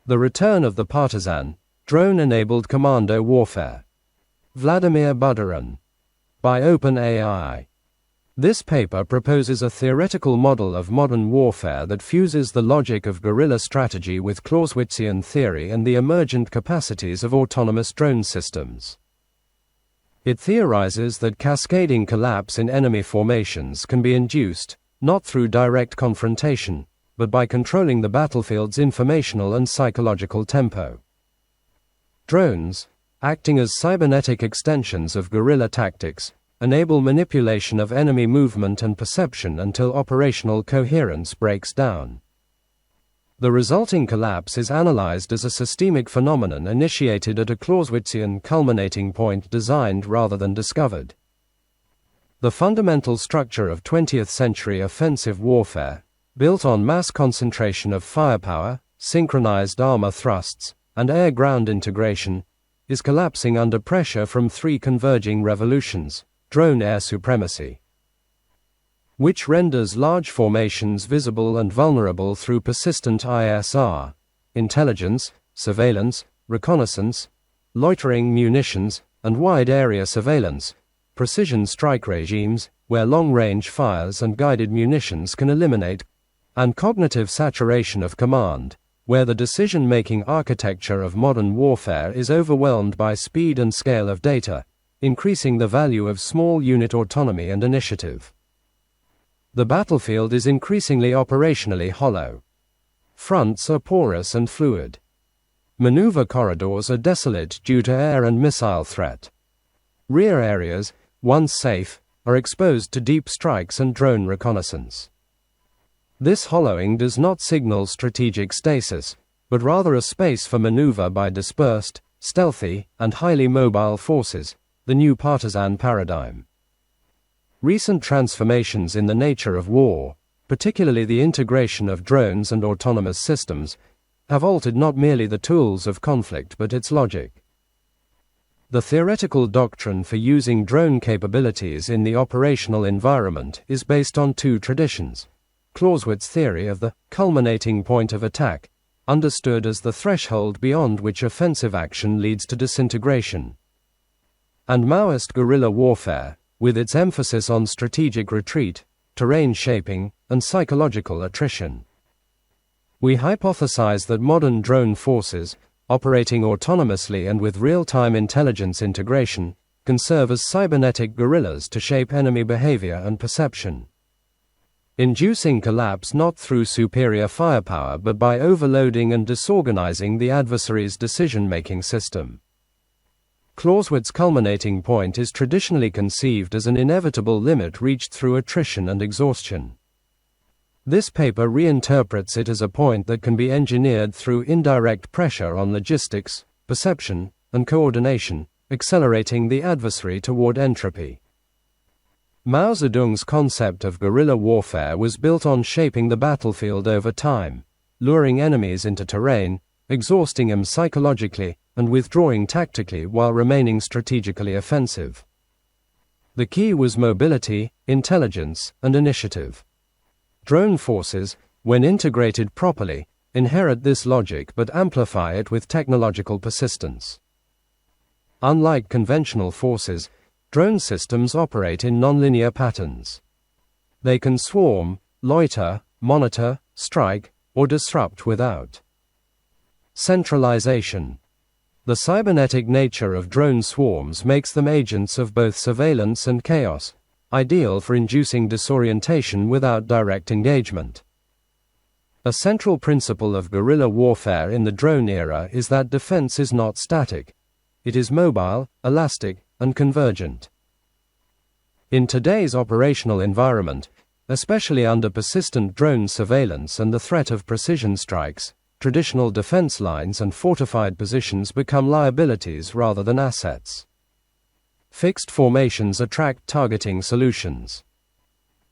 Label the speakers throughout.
Speaker 1: The Return of the Partisan, Drone-Enabled Commando Warfare. Vladimir Budarin. By OpenAI. This paper proposes a theoretical model of modern warfare that fuses the logic of guerrilla strategy with Clausewitzian theory and the emergent capacities of autonomous drone systems. It theorizes that cascading collapse in enemy formations can be induced, not through direct confrontation, but by controlling the battlefield's informational and psychological tempo. Drones, acting as cybernetic extensions of guerrilla tactics, enable manipulation of enemy movement and perception until operational coherence breaks down. The resulting collapse is analyzed as a systemic phenomenon initiated at a Clausewitzian culminating point designed rather than discovered. The fundamental structure of 20th-century offensive warfare, built on mass concentration of firepower, synchronized armor thrusts, and air-ground integration, is collapsing under pressure from three converging revolutions: drone air supremacy, which renders large formations visible and vulnerable through persistent ISR, intelligence, surveillance, reconnaissance, loitering munitions, and wide-area surveillance, precision strike regimes, where long-range fires and guided munitions can eliminate, and cognitive saturation of command, where the decision-making architecture of modern warfare is overwhelmed by speed and scale of data, increasing the value of small unit autonomy and initiative. The battlefield is increasingly operationally hollow. Fronts are porous and fluid. Maneuver corridors are desolate due to air and missile threat. Rear areas, once safe, are exposed to deep strikes and drone reconnaissance. This hollowing does not signal strategic stasis, but rather a space for maneuver by dispersed, stealthy, and highly mobile forces, the new partisan paradigm. Recent transformations in the nature of war, particularly the integration of drones and autonomous systems, have altered not merely the tools of conflict but its logic. The theoretical doctrine for using drone capabilities in the operational environment is based on two traditions: Clausewitz's theory of the culminating point of attack, understood as the threshold beyond which offensive action leads to disintegration, and Maoist guerrilla warfare, with its emphasis on strategic retreat, terrain shaping, and psychological attrition. We hypothesize that modern drone forces, operating autonomously and with real-time intelligence integration, can serve as cybernetic guerrillas to shape enemy behavior and perception, inducing collapse not through superior firepower but by overloading and disorganizing the adversary's decision-making system. Clausewitz's culminating point is traditionally conceived as an inevitable limit reached through attrition and exhaustion. This paper reinterprets it as a point that can be engineered through indirect pressure on logistics, perception, and coordination, accelerating the adversary toward entropy. Mao Zedong's concept of guerrilla warfare was built on shaping the battlefield over time, luring enemies into terrain, exhausting them psychologically, and withdrawing tactically while remaining strategically offensive. The key was mobility, intelligence, and initiative. Drone forces, when integrated properly, inherit this logic but amplify it with technological persistence. Unlike conventional forces, drone systems operate in nonlinear patterns. They can swarm, loiter, monitor, strike, or disrupt without centralization. The cybernetic nature of drone swarms makes them agents of both surveillance and chaos, ideal for inducing disorientation without direct engagement. A central principle of guerrilla warfare in the drone era is that defense is not static. It is mobile, elastic, and convergent. In today's operational environment, especially under persistent drone surveillance and the threat of precision strikes, traditional defense lines and fortified positions become liabilities rather than assets. Fixed formations attract targeting solutions.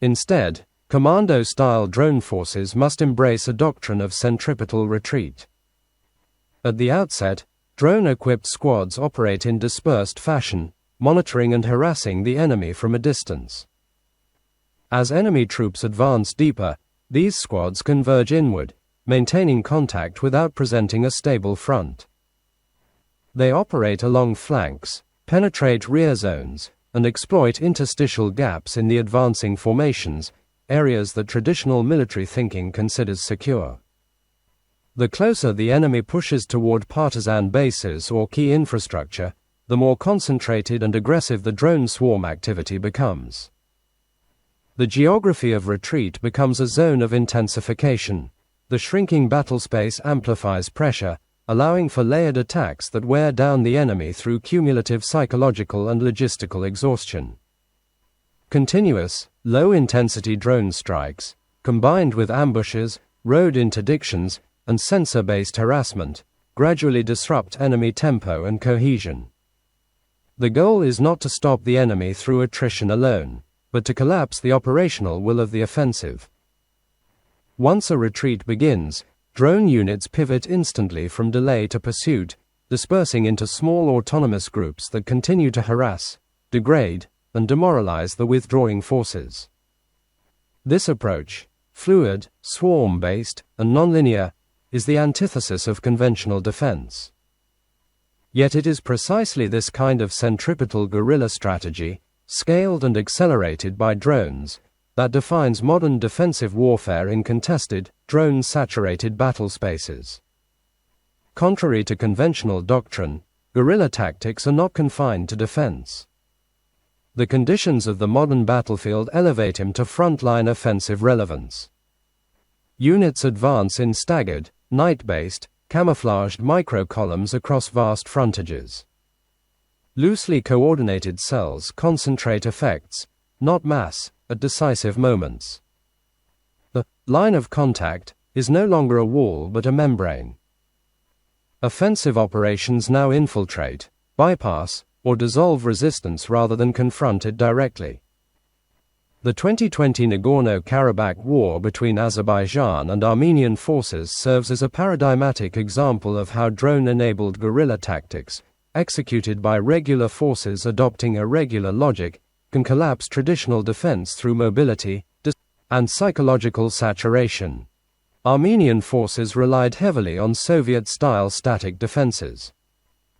Speaker 1: Instead, commando-style drone forces must embrace a doctrine of centripetal retreat. At the outset, drone-equipped squads operate in dispersed fashion, monitoring and harassing the enemy from a distance. As enemy troops advance deeper, these squads converge inward, maintaining contact without presenting a stable front. They operate along flanks, penetrate rear zones, and exploit interstitial gaps in the advancing formations, areas that traditional military thinking considers secure. The closer the enemy pushes toward partisan bases or key infrastructure, the more concentrated and aggressive the drone swarm activity becomes. The geography of retreat becomes a zone of intensification. The shrinking battlespace amplifies pressure, allowing for layered attacks that wear down the enemy through cumulative psychological and logistical exhaustion. Continuous, low-intensity drone strikes, combined with ambushes, road interdictions, and sensor-based harassment, gradually disrupt enemy tempo and cohesion. The goal is not to stop the enemy through attrition alone, but to collapse the operational will of the offensive. Once a retreat begins, drone units pivot instantly from delay to pursuit, dispersing into small autonomous groups that continue to harass, degrade, and demoralize the withdrawing forces. This approach, fluid, swarm-based, and nonlinear, is the antithesis of conventional defense. Yet it is precisely this kind of centripetal guerrilla strategy, scaled and accelerated by drones, that defines modern defensive warfare in contested, drone-saturated battle spaces. Contrary to conventional doctrine, guerrilla tactics are not confined to defense. The conditions of the modern battlefield elevate him to frontline offensive relevance. Units advance in staggered, night-based, camouflaged micro-columns across vast frontages. Loosely coordinated cells concentrate effects, not mass, at decisive moments. The line of contact is no longer a wall but a membrane. Offensive operations now infiltrate, bypass, or dissolve resistance rather than confront it directly. The 2020 Nagorno-Karabakh war between Azerbaijan and Armenian forces serves as a paradigmatic example of how drone-enabled guerrilla tactics, executed by regular forces adopting irregular logic, can collapse traditional defense through mobility and psychological saturation. Armenian forces relied heavily on Soviet-style static defenses.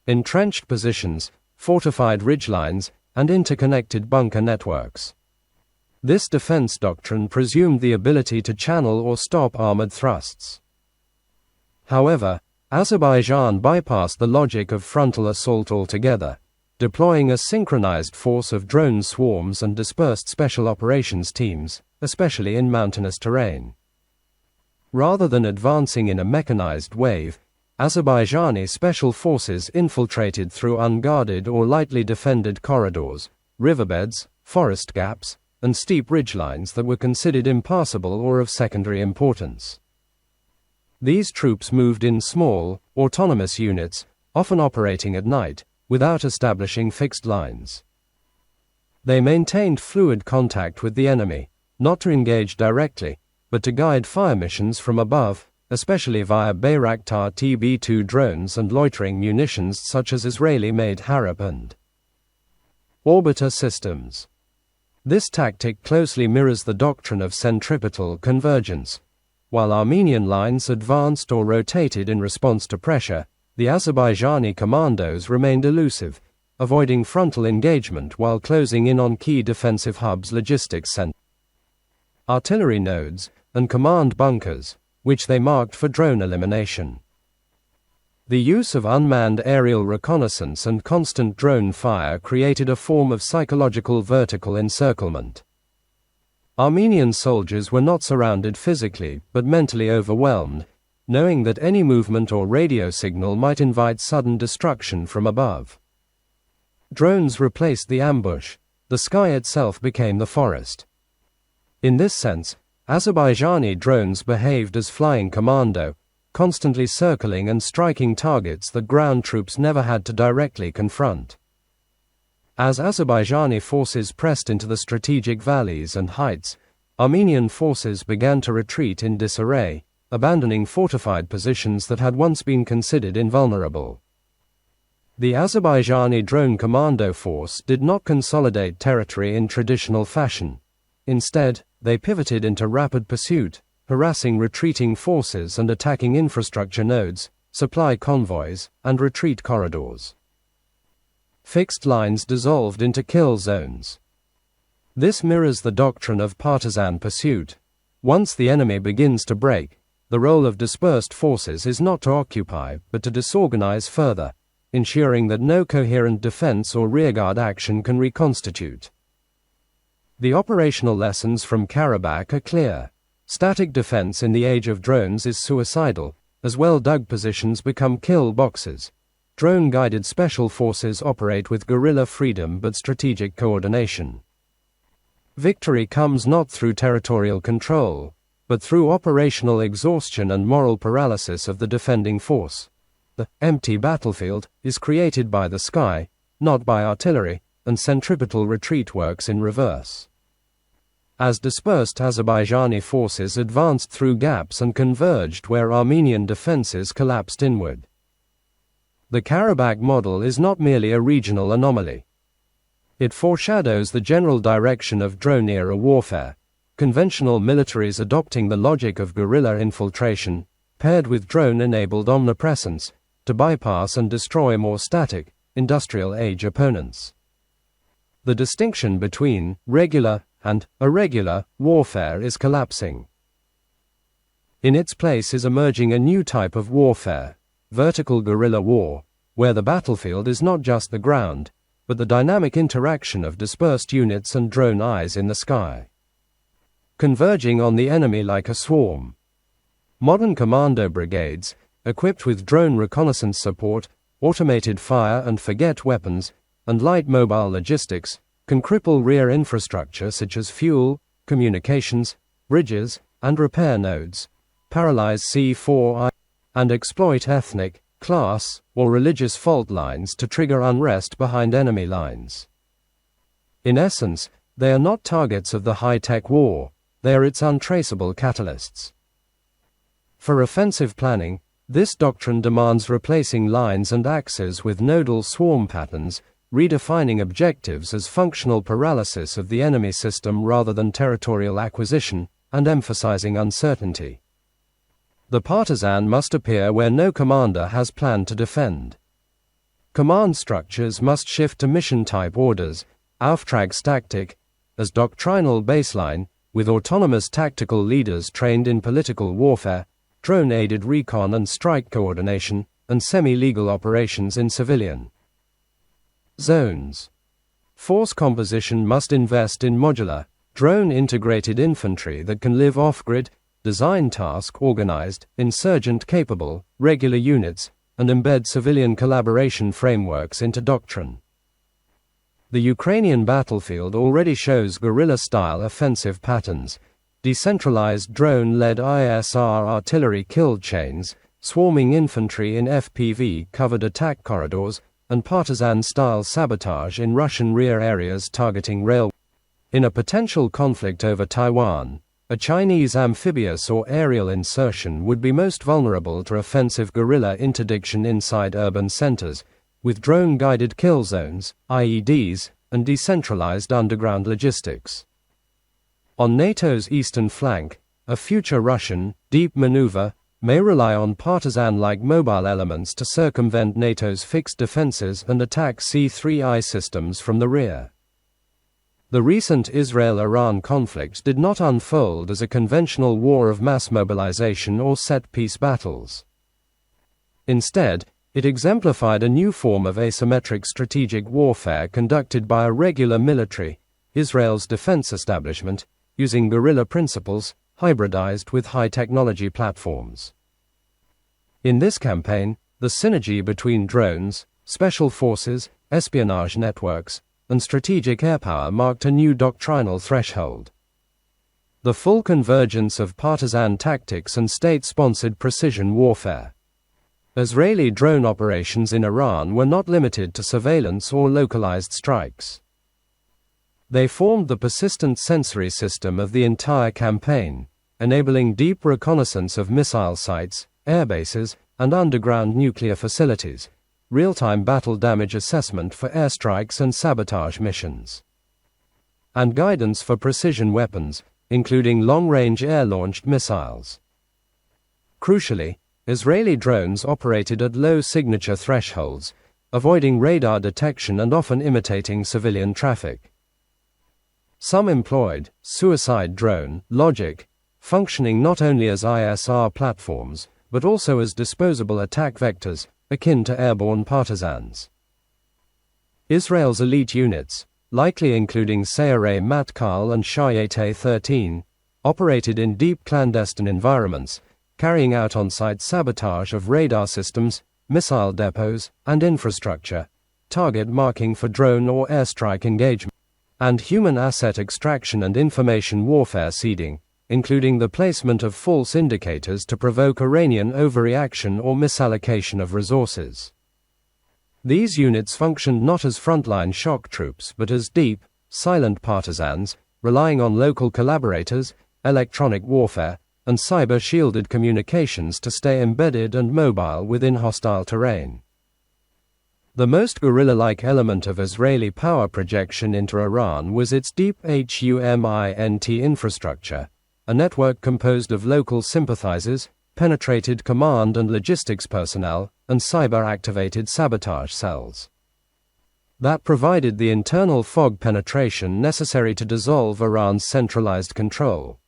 Speaker 1: Entrenched positions, fortified ridgelines, and interconnected bunker networks. This defense doctrine presumed the ability to channel or stop armored thrusts. However, Azerbaijan bypassed the logic of frontal assault altogether, deploying a synchronized force of drone swarms and dispersed special operations teams, especially in mountainous terrain. Rather than advancing in a mechanized wave, Azerbaijani special forces infiltrated through unguarded or lightly defended corridors, riverbeds, forest gaps, and steep ridgelines that were considered impassable or of secondary importance. These troops moved in small, autonomous units, often operating at night, without establishing fixed lines. They maintained fluid contact with the enemy, not to engage directly, but to guide fire missions from above, especially via Bayraktar TB2 drones and loitering munitions such as Israeli-made Harop and Orbiter systems. This tactic closely mirrors the doctrine of centripetal convergence. While Armenian lines advanced or rotated in response to pressure, the Azerbaijani commandos remained elusive, avoiding frontal engagement while closing in on key defensive hubs, logistics centers, artillery nodes, and command bunkers, which they marked for drone elimination. The use of unmanned aerial reconnaissance and constant drone fire created a form of psychological vertical encirclement. Armenian soldiers were not surrounded physically, but mentally overwhelmed, knowing that any movement or radio signal might invite sudden destruction from above. Drones replaced the ambush. The sky itself became the forest. In this sense, Azerbaijani drones behaved as flying commando, constantly circling and striking targets that ground troops never had to directly confront. As Azerbaijani forces pressed into the strategic valleys and heights, Armenian forces began to retreat in disarray, abandoning fortified positions that had once been considered invulnerable. The Azerbaijani drone commando force did not consolidate territory in traditional fashion. Instead, they pivoted into rapid pursuit, harassing retreating forces and attacking infrastructure nodes, supply convoys, and retreat corridors. Fixed lines dissolved into kill zones. This mirrors the doctrine of partisan pursuit. Once the enemy begins to break, the role of dispersed forces is not to occupy, but to disorganize further, ensuring that no coherent defense or rearguard action can reconstitute. The operational lessons from Karabakh are clear. Static defense in the age of drones is suicidal, as well-dug positions become kill boxes. Drone-guided special forces operate with guerrilla freedom but strategic coordination. Victory comes not through territorial control, but through operational exhaustion and moral paralysis of the defending force. The empty battlefield is created by the sky, not by artillery, and centripetal retreat works in reverse. As dispersed Azerbaijani forces advanced through gaps and converged where Armenian defenses collapsed inward. The Karabakh model is not merely a regional anomaly. It foreshadows the general direction of drone-era warfare, conventional militaries adopting the logic of guerrilla infiltration, paired with drone-enabled omnipresence, to bypass and destroy more static, industrial-age opponents. The distinction between regular and irregular warfare is collapsing. In its place is emerging a new type of warfare, vertical guerrilla war, where the battlefield is not just the ground, but the dynamic interaction of dispersed units and drone eyes in the sky, converging on the enemy like a swarm. Modern commando brigades, equipped with drone reconnaissance support, automated fire and forget weapons, and light mobile logistics, can cripple rear infrastructure such as fuel, communications, bridges, and repair nodes, paralyze C4I, and exploit ethnic, class, or religious fault lines to trigger unrest behind enemy lines. In essence, they are not targets of the high-tech war, they are its untraceable catalysts. For offensive planning, this doctrine demands replacing lines and axes with nodal swarm patterns, redefining objectives as functional paralysis of the enemy system rather than territorial acquisition, and emphasizing uncertainty. The partisan must appear where no commander has planned to defend. Command structures must shift to mission-type orders, Auftragstaktik, as doctrinal baseline, with autonomous tactical leaders trained in political warfare, drone-aided recon and strike coordination, and semi-legal operations in civilian zones. Force composition must invest in modular, drone-integrated infantry that can live off-grid, design task-organized, insurgent-capable, regular units, and embed civilian collaboration frameworks into doctrine. The Ukrainian battlefield already shows guerrilla-style offensive patterns, decentralized drone-led ISR artillery kill chains, swarming infantry in FPV-covered attack corridors, and partisan-style sabotage in Russian rear areas targeting rail. In a potential conflict over Taiwan, a Chinese amphibious or aerial insertion would be most vulnerable to offensive guerrilla interdiction inside urban centers, with drone-guided kill zones, IEDs, and decentralized underground logistics. On NATO's eastern flank, a future Russian, deep maneuver may rely on partisan-like mobile elements to circumvent NATO's fixed defenses and attack C3I systems from the rear. The recent Israel-Iran conflict did not unfold as a conventional war of mass mobilization or set-piece battles. Instead, it exemplified a new form of asymmetric strategic warfare conducted by a regular military, Israel's defense establishment, using guerrilla principles, hybridized with high-technology platforms. In this campaign, the synergy between drones, special forces, espionage networks, and strategic airpower marked a new doctrinal threshold. The full convergence of partisan tactics and state-sponsored precision warfare. Israeli drone operations in Iran were not limited to surveillance or localized strikes. They formed the persistent sensory system of the entire campaign, enabling deep reconnaissance of missile sites, airbases, and underground nuclear facilities, real-time battle damage assessment for airstrikes and sabotage missions, and guidance for precision weapons, including long-range air-launched missiles. Crucially, Israeli drones operated at low signature thresholds, avoiding radar detection and often imitating civilian traffic. Some employed suicide drone logic, functioning not only as ISR platforms, but also as disposable attack vectors, akin to airborne partisans. Israel's elite units, likely including Sayeret Matkal and Shayete 13, operated in deep clandestine environments, carrying out on-site sabotage of radar systems, missile depots, and infrastructure, target marking for drone or airstrike engagement, and human asset extraction and information warfare seeding, including the placement of false indicators to provoke Iranian overreaction or misallocation of resources. These units functioned not as frontline shock troops but as deep, silent partisans, relying on local collaborators, electronic warfare, and cyber-shielded communications to stay embedded and mobile within hostile terrain. The most guerrilla-like element of Israeli power projection into Iran was its deep HUMINT infrastructure, a network composed of local sympathizers, penetrated command and logistics personnel, and cyber-activated sabotage cells. That provided the internal fog penetration necessary to dissolve Iran's centralized control.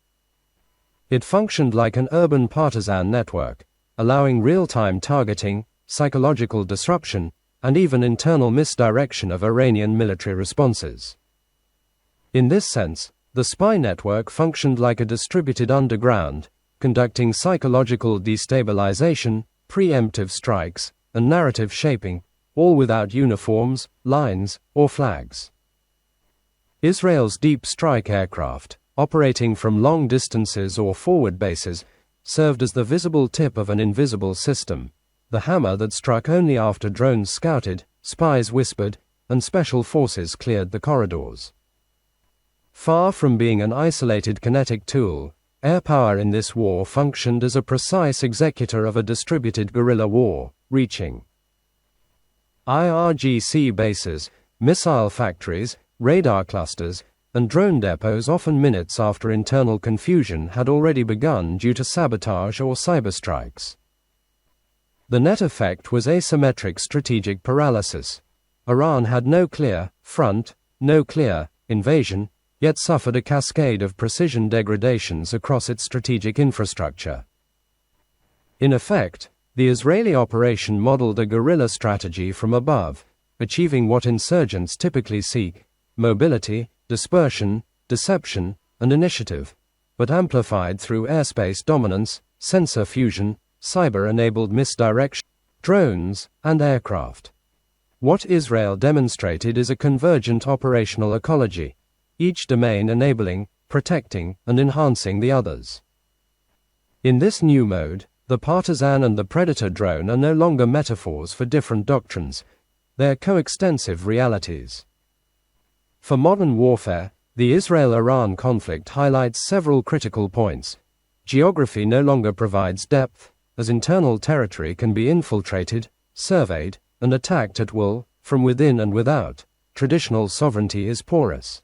Speaker 1: It functioned like an urban partisan network, allowing real-time targeting, psychological disruption, and even internal misdirection of Iranian military responses. In this sense, the spy network functioned like a distributed underground, conducting psychological destabilization, preemptive strikes, and narrative shaping, all without uniforms, lines, or flags. Israel's deep strike aircraft, operating from long distances or forward bases, served as the visible tip of an invisible system, the hammer that struck only after drones scouted, spies whispered, and special forces cleared the corridors. Far from being an isolated kinetic tool, air power in this war functioned as a precise executor of a distributed guerrilla war, reaching IRGC bases, missile factories, radar clusters, and drone depots often minutes after internal confusion had already begun due to sabotage or cyberstrikes. The net effect was asymmetric strategic paralysis. Iran had no clear front, no clear invasion, yet suffered a cascade of precision degradations across its strategic infrastructure. In effect, the Israeli operation modeled a guerrilla strategy from above, achieving what insurgents typically seek: mobility, dispersion, deception, and initiative, but amplified through airspace dominance, sensor fusion, cyber-enabled misdirection, drones, and aircraft. What Israel demonstrated is a convergent operational ecology, each domain enabling, protecting, and enhancing the others. In this new mode, the partisan and the predator drone are no longer metaphors for different doctrines, they are coextensive realities. For modern warfare, the Israel-Iran conflict highlights several critical points. Geography no longer provides depth, as internal territory can be infiltrated, surveyed, and attacked at will, from within and without. Traditional sovereignty is porous.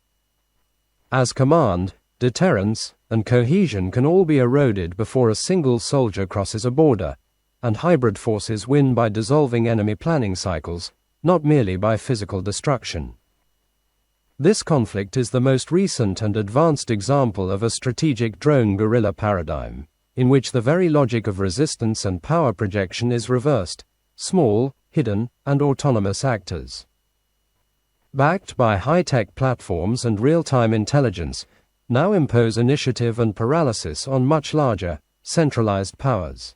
Speaker 1: As command, deterrence, and cohesion can all be eroded before a single soldier crosses a border, and hybrid forces win by dissolving enemy planning cycles, not merely by physical destruction. This conflict is the most recent and advanced example of a strategic drone guerrilla paradigm, in which the very logic of resistance and power projection is reversed: small, hidden, and autonomous actors. Backed by high-tech platforms and real-time intelligence, now impose initiative and paralysis on much larger, centralized powers.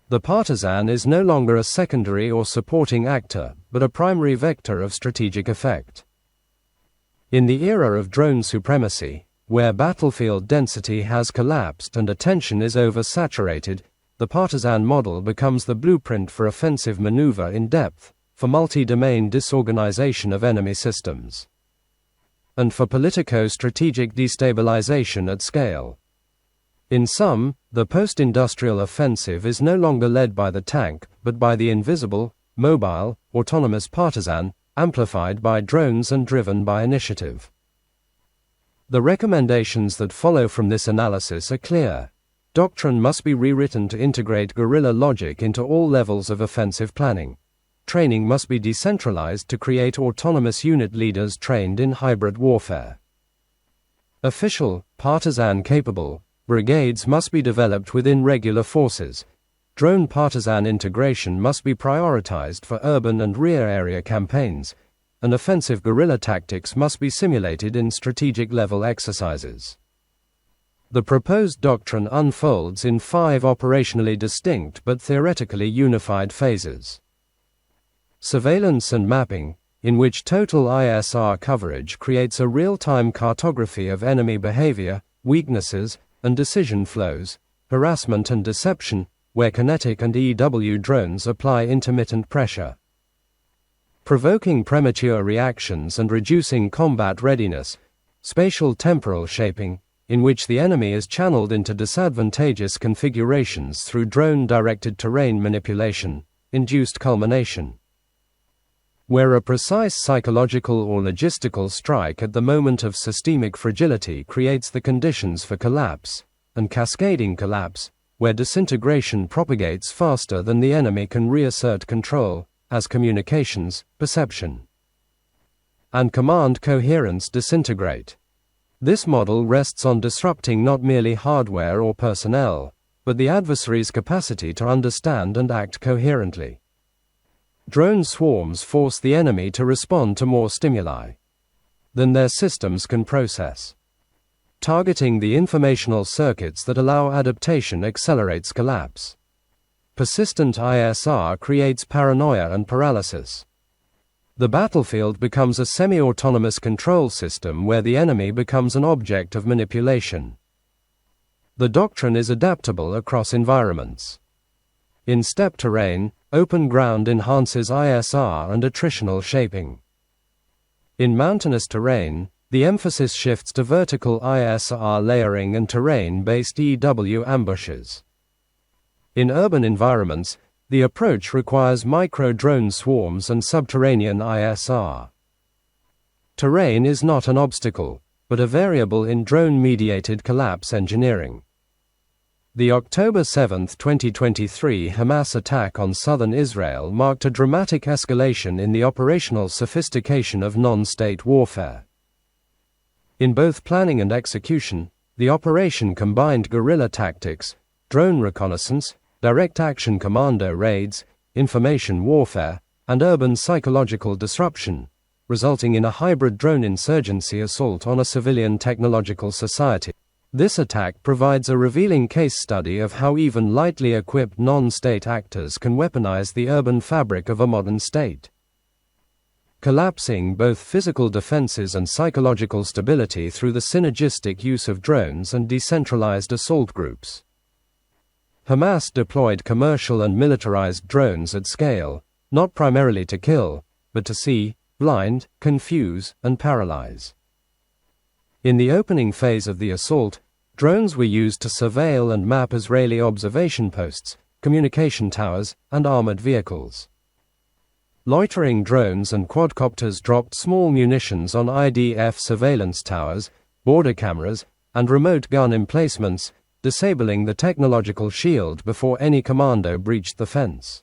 Speaker 1: The partisan is no longer a secondary or supporting actor, but a primary vector of strategic effect. In the era of drone supremacy, where battlefield density has collapsed and attention is oversaturated, the partisan model becomes the blueprint for offensive maneuver in depth, for multi-domain disorganization of enemy systems, and for politico-strategic destabilization at scale. In sum, the post-industrial offensive is no longer led by the tank, but by the invisible, mobile, autonomous partisan, amplified by drones and driven by initiative. The recommendations that follow from this analysis are clear. Doctrine must be rewritten to integrate guerrilla logic into all levels of offensive planning. Training must be decentralized to create autonomous unit leaders trained in hybrid warfare. Official, partisan-capable brigades must be developed within regular forces. Drone partisan integration must be prioritized for urban and rear area campaigns, and offensive guerrilla tactics must be simulated in strategic-level exercises. The proposed doctrine unfolds in 5 operationally distinct but theoretically unified phases. Surveillance and mapping, in which total ISR coverage creates a real-time cartography of enemy behavior, weaknesses, and decision flows. Harassment and deception, where kinetic and EW drones apply intermittent pressure. Provoking premature reactions and reducing combat readiness. Spatial temporal shaping, in which the enemy is channeled into disadvantageous configurations through drone-directed terrain manipulation. Induced culmination, where a precise psychological or logistical strike at the moment of systemic fragility creates the conditions for collapse, and cascading collapse, where disintegration propagates faster than the enemy can reassert control, as communications, perception, and command coherence disintegrate. This model rests on disrupting not merely hardware or personnel, but the adversary's capacity to understand and act coherently. Drone swarms force the enemy to respond to more stimuli than their systems can process. Targeting the informational circuits that allow adaptation accelerates collapse. Persistent ISR creates paranoia and paralysis. The battlefield becomes a semi-autonomous control system where the enemy becomes an object of manipulation. The doctrine is adaptable across environments. In steppe terrain, open ground enhances ISR and attritional shaping. In mountainous terrain, the emphasis shifts to vertical ISR layering and terrain-based EW ambushes. In urban environments, the approach requires micro-drone swarms and subterranean ISR. Terrain is not an obstacle, but a variable in drone-mediated collapse engineering. The October 7, 2023 Hamas attack on southern Israel marked a dramatic escalation in the operational sophistication of non-state warfare. In both planning and execution, the operation combined guerrilla tactics, drone reconnaissance, direct action commando raids, information warfare, and urban psychological disruption, resulting in a hybrid drone insurgency assault on a civilian technological society. This attack provides a revealing case study of how even lightly equipped non-state actors can weaponize the urban fabric of a modern state, collapsing both physical defenses and psychological stability through the synergistic use of drones and decentralized assault groups. Hamas deployed commercial and militarized drones at scale, not primarily to kill, but to see, blind, confuse, and paralyze. In the opening phase of the assault, drones were used to surveil and map Israeli observation posts, communication towers, and armored vehicles. Loitering drones and quadcopters dropped small munitions on IDF surveillance towers, border cameras, and remote gun emplacements, disabling the technological shield before any commando breached the fence.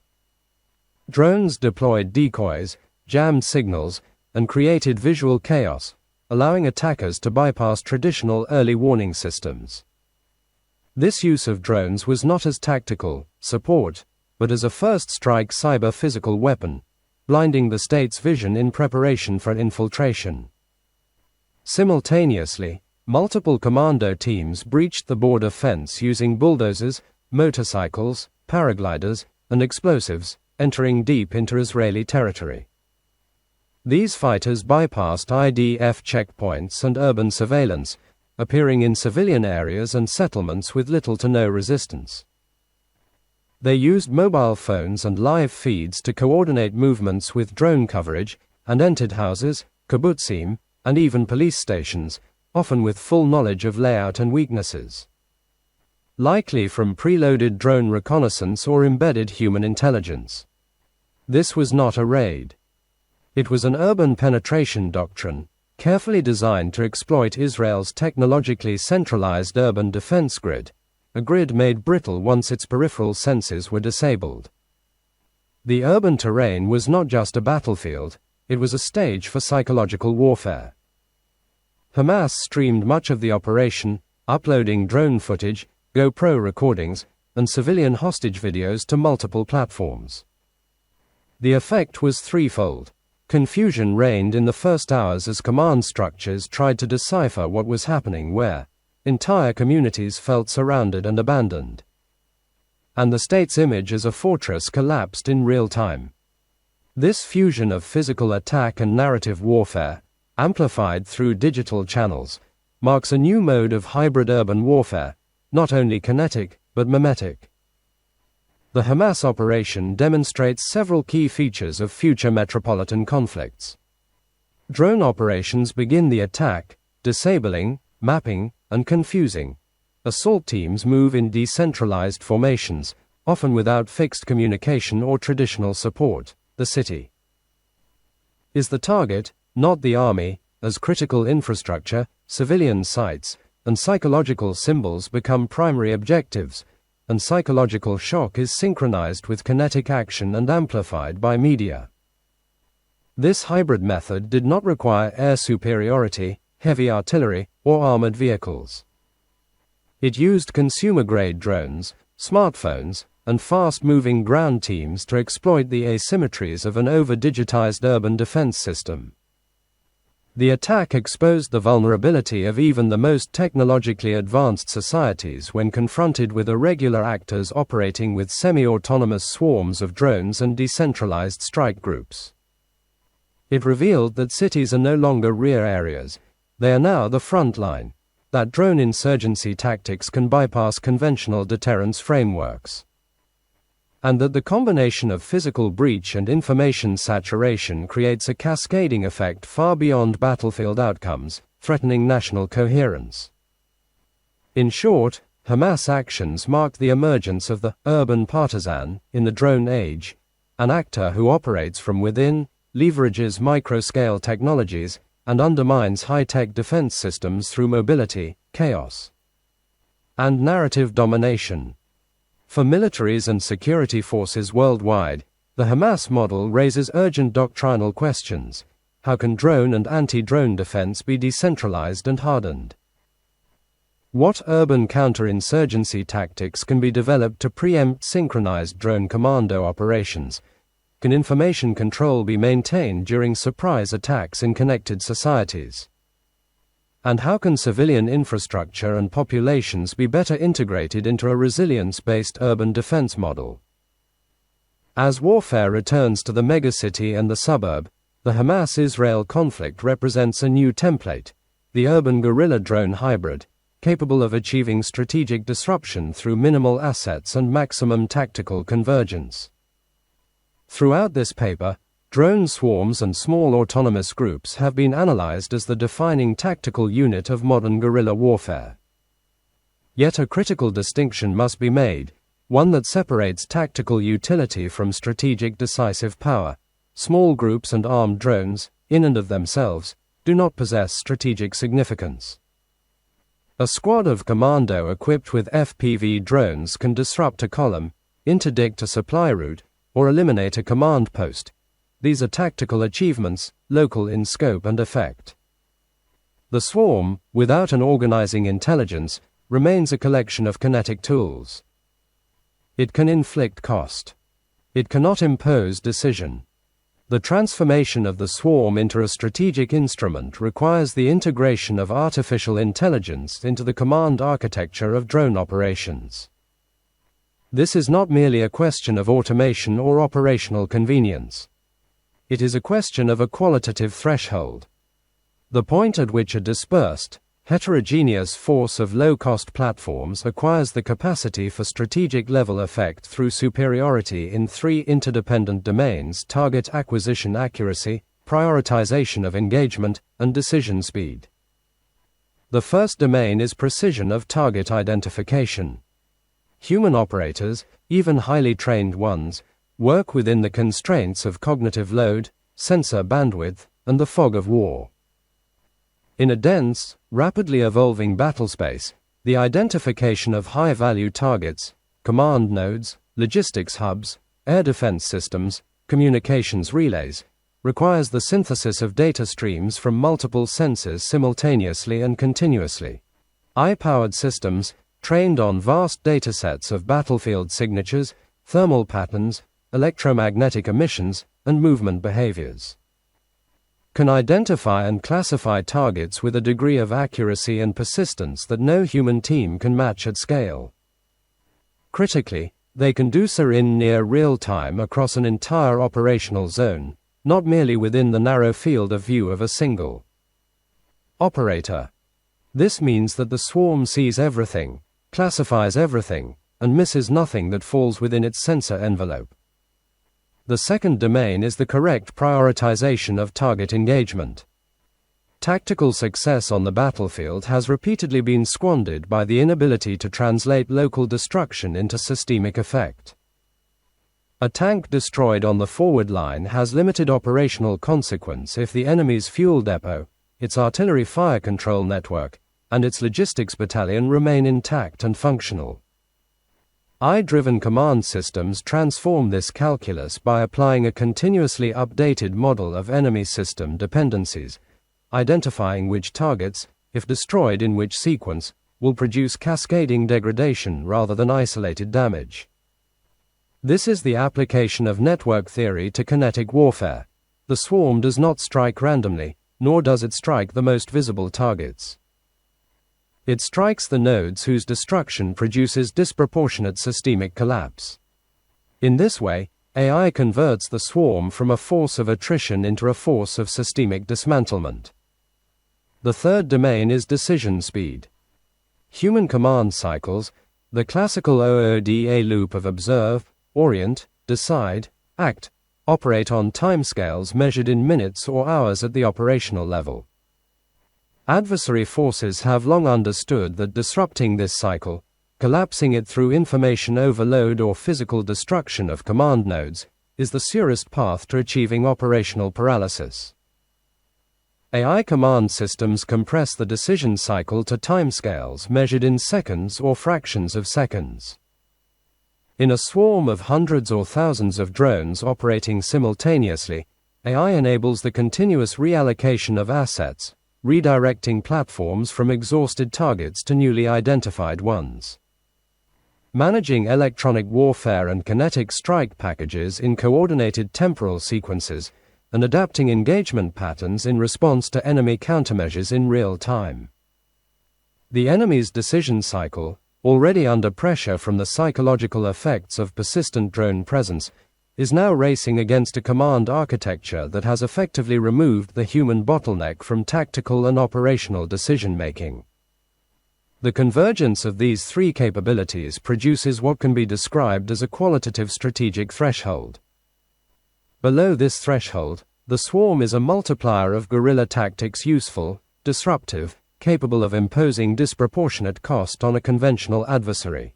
Speaker 1: Drones deployed decoys, jammed signals, and created visual chaos, allowing attackers to bypass traditional early warning systems. This use of drones was not as tactical support, but as a first-strike cyber-physical weapon, blinding the state's vision in preparation for infiltration. Simultaneously, multiple commando teams breached the border fence using bulldozers, motorcycles, paragliders, and explosives, entering deep into Israeli territory. These fighters bypassed IDF checkpoints and urban surveillance, appearing in civilian areas and settlements with little to no resistance. They used mobile phones and live feeds to coordinate movements with drone coverage, and entered houses, kibbutzim, and even police stations, often with full knowledge of layout and weaknesses, likely from preloaded drone reconnaissance or embedded human intelligence. This was not a raid. It was an urban penetration doctrine, carefully designed to exploit Israel's technologically centralized urban defense grid, a grid made brittle once its peripheral senses were disabled. The urban terrain was not just a battlefield, it was a stage for psychological warfare. Hamas streamed much of the operation, uploading drone footage, GoPro recordings, and civilian hostage videos to multiple platforms. The effect was threefold. Confusion reigned in the first hours as command structures tried to decipher what was happening where. Entire communities felt surrounded and abandoned. And the state's image as a fortress collapsed in real time. This fusion of physical attack and narrative warfare, amplified through digital channels, marks a new mode of hybrid urban warfare, not only kinetic, but mimetic. The Hamas operation demonstrates several key features of future metropolitan conflicts. Drone operations begin the attack, disabling, mapping, and confusing. Assault teams move in decentralized formations, often without fixed communication or traditional support. The city is the target, not the army, as critical infrastructure, civilian sites, and psychological symbols become primary objectives, and psychological shock is synchronized with kinetic action and amplified by media. This hybrid method did not require air superiority, heavy artillery, or armored vehicles. It used consumer-grade drones, smartphones, and fast-moving ground teams to exploit the asymmetries of an over-digitized urban defense system. The attack exposed the vulnerability of even the most technologically advanced societies when confronted with irregular actors operating with semi-autonomous swarms of drones and decentralized strike groups. It revealed that cities are no longer rear areas, they are now the front line, that drone insurgency tactics can bypass conventional deterrence frameworks, and that the combination of physical breach and information saturation creates a cascading effect far beyond battlefield outcomes, threatening national coherence. In short, Hamas actions marked the emergence of the urban partisan in the drone age, an actor who operates from within, leverages micro-scale technologies, and undermines high-tech defense systems through mobility, chaos, and narrative domination. For militaries and security forces worldwide, the Hamas model raises urgent doctrinal questions. How can drone and anti-drone defense be decentralized and hardened? What urban counterinsurgency tactics can be developed to preempt synchronized drone commando operations? Can information control be maintained during surprise attacks in connected societies? And how can civilian infrastructure and populations be better integrated into a resilience-based urban defense model? As warfare returns to the megacity and the suburb, the Hamas-Israel conflict represents a new template, the urban guerrilla drone hybrid, capable of achieving strategic disruption through minimal assets and maximum tactical convergence. Throughout this paper, drone swarms and small autonomous groups have been analyzed as the defining tactical unit of modern guerrilla warfare. Yet a critical distinction must be made, one that separates tactical utility from strategic decisive power. Small groups and armed drones, in and of themselves, do not possess strategic significance. A squad of Commando equipped with FPV drones can disrupt a column, interdict a supply route, or eliminate a command post. These are tactical achievements, local in scope and effect. The swarm, without an organizing intelligence, remains a collection of kinetic tools. It can inflict cost. It cannot impose decision. The transformation of the swarm into a strategic instrument requires the integration of artificial intelligence into the command architecture of drone operations. This is not merely a question of automation or operational convenience. It is a question of a qualitative threshold. The point at which a dispersed, heterogeneous force of low-cost platforms acquires the capacity for strategic-level effect through superiority in three interdependent domains: target acquisition accuracy, prioritization of engagement, and decision speed. The first domain is precision of target identification. Human operators, even highly trained ones, work within the constraints of cognitive load, sensor bandwidth, and the fog of war. In a dense, rapidly evolving battlespace, the identification of high-value targets, command nodes, logistics hubs, air defense systems, communications relays, requires the synthesis of data streams from multiple sensors simultaneously and continuously. AI-powered systems, trained on vast datasets of battlefield signatures, thermal patterns, electromagnetic emissions, and movement behaviors, can identify and classify targets with a degree of accuracy and persistence that no human team can match at scale. Critically, they can do so in near real time across an entire operational zone, not merely within the narrow field of view of a single operator. This means that the swarm sees everything, classifies everything, and misses nothing that falls within its sensor envelope. The second domain is the correct prioritization of target engagement. Tactical success on the battlefield has repeatedly been squandered by the inability to translate local destruction into systemic effect. A tank destroyed on the forward line has limited operational consequence if the enemy's fuel depot, its artillery fire control network, and its logistics battalion remain intact and functional. AI-driven command systems transform this calculus by applying a continuously updated model of enemy system dependencies, identifying which targets, if destroyed in which sequence, will produce cascading degradation rather than isolated damage. This is the application of network theory to kinetic warfare. The swarm does not strike randomly, nor does it strike the most visible targets. It strikes the nodes whose destruction produces disproportionate systemic collapse. In this way, AI converts the swarm from a force of attrition into a force of systemic dismantlement. The third domain is decision speed. Human command cycles, the classical OODA loop of observe, orient, decide, act, operate on timescales measured in minutes or hours at the operational level. Adversary forces have long understood that disrupting this cycle, collapsing it through information overload or physical destruction of command nodes, is the surest path to achieving operational paralysis. AI command systems compress the decision cycle to timescales measured in seconds or fractions of seconds. In a swarm of hundreds or thousands of drones operating simultaneously, AI enables the continuous reallocation of assets, redirecting platforms from exhausted targets to newly identified ones. Managing electronic warfare and kinetic strike packages in coordinated temporal sequences, and adapting engagement patterns in response to enemy countermeasures in real time. The enemy's decision cycle, already under pressure from the psychological effects of persistent drone presence, is now racing against a command architecture that has effectively removed the human bottleneck from tactical and operational decision-making. The convergence of these three capabilities produces what can be described as a qualitative strategic threshold. Below this threshold, the swarm is a multiplier of guerrilla tactics, useful, disruptive, capable of imposing disproportionate cost on a conventional adversary.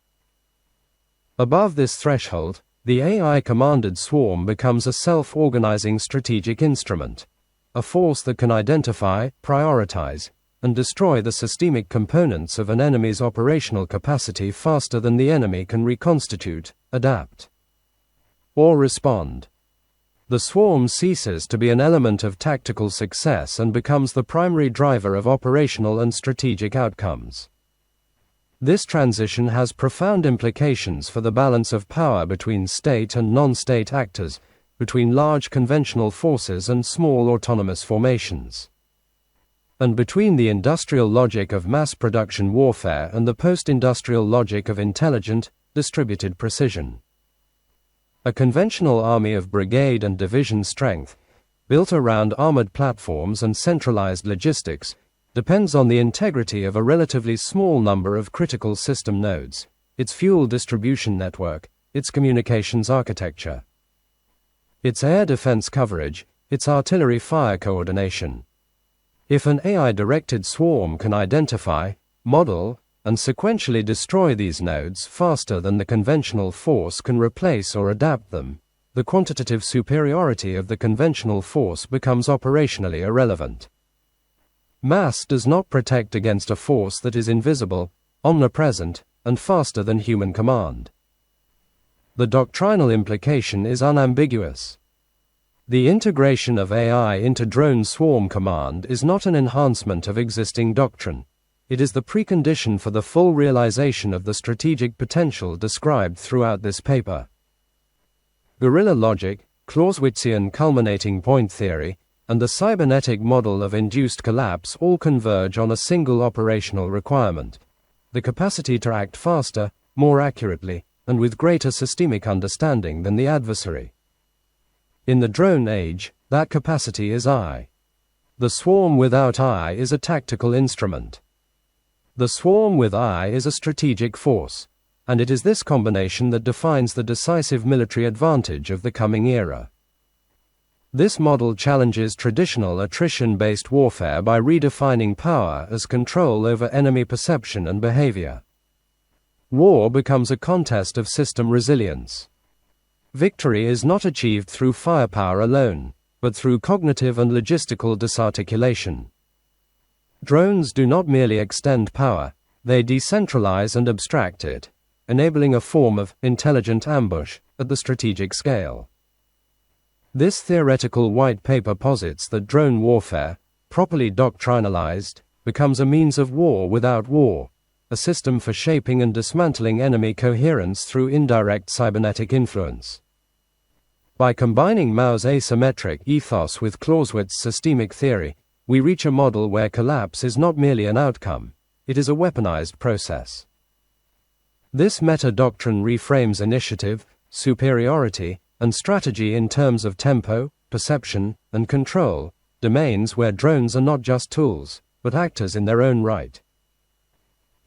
Speaker 1: Above this threshold, the AI-commanded swarm becomes a self-organizing strategic instrument, a force that can identify, prioritize, and destroy the systemic components of an enemy's operational capacity faster than the enemy can reconstitute, adapt, or respond. The swarm ceases to be an element of tactical success and becomes the primary driver of operational and strategic outcomes. This transition has profound implications for the balance of power between state and non-state actors, between large conventional forces and small autonomous formations, and between the industrial logic of mass production warfare and the post-industrial logic of intelligent, distributed precision. A conventional army of brigade and division strength, built around armored platforms and centralized logistics, depends on the integrity of a relatively small number of critical system nodes, its fuel distribution network, its communications architecture, its air defense coverage, its artillery fire coordination. If an AI-directed swarm can identify, model, and sequentially destroy these nodes faster than the conventional force can replace or adapt them, the quantitative superiority of the conventional force becomes operationally irrelevant. Mass does not protect against a force that is invisible, omnipresent, and faster than human command. The doctrinal implication is unambiguous. The integration of AI into drone swarm command is not an enhancement of existing doctrine. It is the precondition for the full realization of the strategic potential described throughout this paper. Guerrilla logic, Clausewitzian culminating point theory, and the cybernetic model of induced collapse all converge on a single operational requirement: the capacity to act faster, more accurately, and with greater systemic understanding than the adversary. In the drone age, that capacity is I. The swarm without I is a tactical instrument. The swarm with I is a strategic force, and it is this combination that defines the decisive military advantage of the coming era. This model challenges traditional attrition-based warfare by redefining power as control over enemy perception and behavior. War becomes a contest of system resilience. Victory is not achieved through firepower alone, but through cognitive and logistical disarticulation. Drones do not merely extend power, they decentralize and abstract it, enabling a form of intelligent ambush at the strategic scale. This theoretical white paper posits that drone warfare, properly doctrinalized, becomes a means of war without war, a system for shaping and dismantling enemy coherence through indirect cybernetic influence. By combining Mao's asymmetric ethos with Clausewitz's systemic theory, we reach a model where collapse is not merely an outcome, it is a weaponized process. This meta-doctrine reframes initiative, superiority, and strategy in terms of tempo, perception, and control, domains where drones are not just tools, but actors in their own right.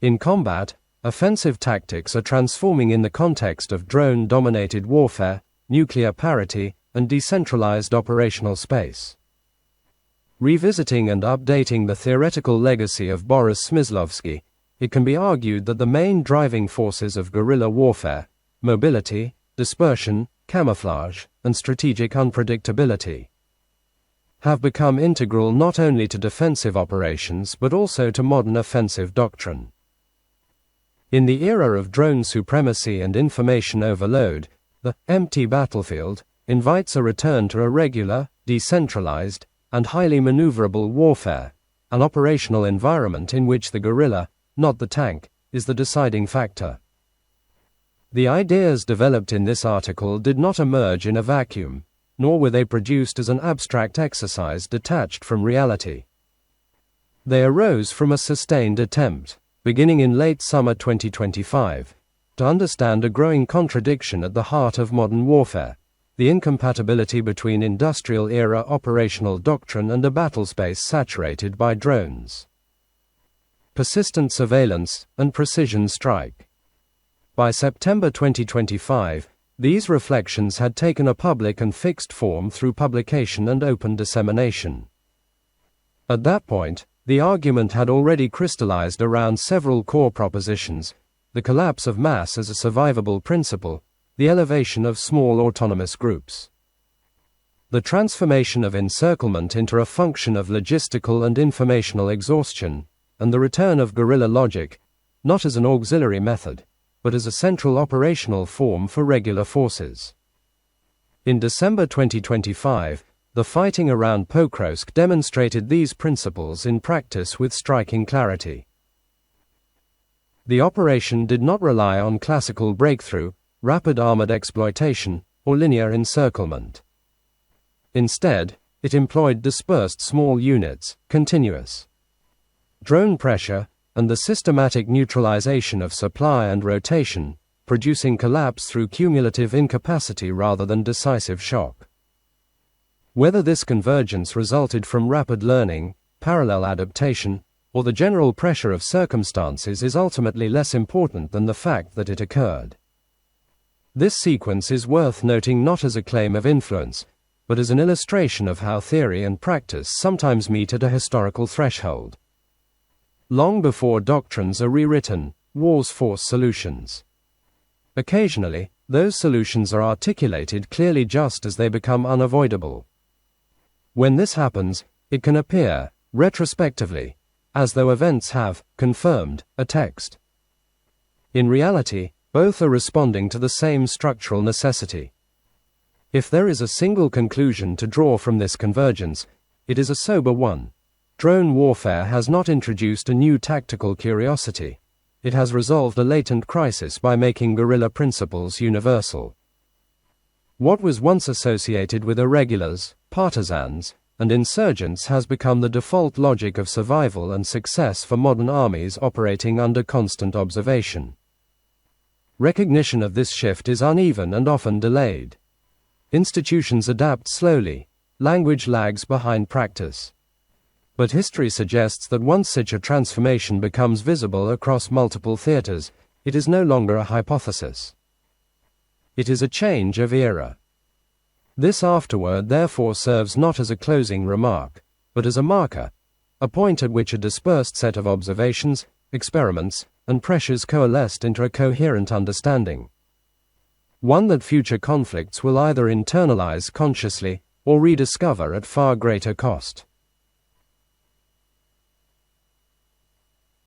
Speaker 1: In combat, offensive tactics are transforming in the context of drone-dominated warfare, nuclear parity, and decentralized operational space. Revisiting and updating the theoretical legacy of Boris Smyslovsky, it can be argued that the main driving forces of guerrilla warfare, mobility, dispersion, camouflage, and strategic unpredictability, have become integral not only to defensive operations but also to modern offensive doctrine. In the era of drone supremacy and information overload, the empty battlefield invites a return to a regular, decentralized, and highly maneuverable warfare, an operational environment in which the guerrilla, not the tank, is the deciding factor. The ideas developed in this article did not emerge in a vacuum, nor were they produced as an abstract exercise detached from reality. They arose from a sustained attempt, beginning in late summer 2025, to understand a growing contradiction at the heart of modern warfare: the incompatibility between industrial-era operational doctrine and a battlespace saturated by drones. Persistent surveillance and precision strike. By September 2025, these reflections had taken a public and fixed form through publication and open dissemination. At that point, the argument had already crystallized around several core propositions: the collapse of mass as a survivable principle, the elevation of small autonomous groups, the transformation of encirclement into a function of logistical and informational exhaustion, and the return of guerrilla logic, not as an auxiliary method, but as a central operational form for regular forces. In December 2025, the fighting around Pokrovsk demonstrated these principles in practice with striking clarity. The operation did not rely on classical breakthrough, rapid armored exploitation, or linear encirclement. Instead, it employed dispersed small units, continuous drone pressure, and the systematic neutralization of supply and rotation, producing collapse through cumulative incapacity rather than decisive shock. Whether this convergence resulted from rapid learning, parallel adaptation, or the general pressure of circumstances is ultimately less important than the fact that it occurred. This sequence is worth noting not as a claim of influence, but as an illustration of how theory and practice sometimes meet at a historical threshold. Long before doctrines are rewritten, wars force solutions. Occasionally, those solutions are articulated clearly just as they become unavoidable. When this happens, it can appear, retrospectively, as though events have confirmed a text. In reality, both are responding to the same structural necessity. If there is a single conclusion to draw from this convergence, it is a sober one. Drone warfare has not introduced a new tactical curiosity. It has resolved a latent crisis by making guerrilla principles universal. What was once associated with irregulars, partisans, and insurgents has become the default logic of survival and success for modern armies operating under constant observation. Recognition of this shift is uneven and often delayed. Institutions adapt slowly, language lags behind practice. But history suggests that once such a transformation becomes visible across multiple theaters, it is no longer a hypothesis. It is a change of era. This afterword therefore serves not as a closing remark, but as a marker, a point at which a dispersed set of observations, experiments, and pressures coalesced into a coherent understanding. One that future conflicts will either internalize consciously or rediscover at far greater cost.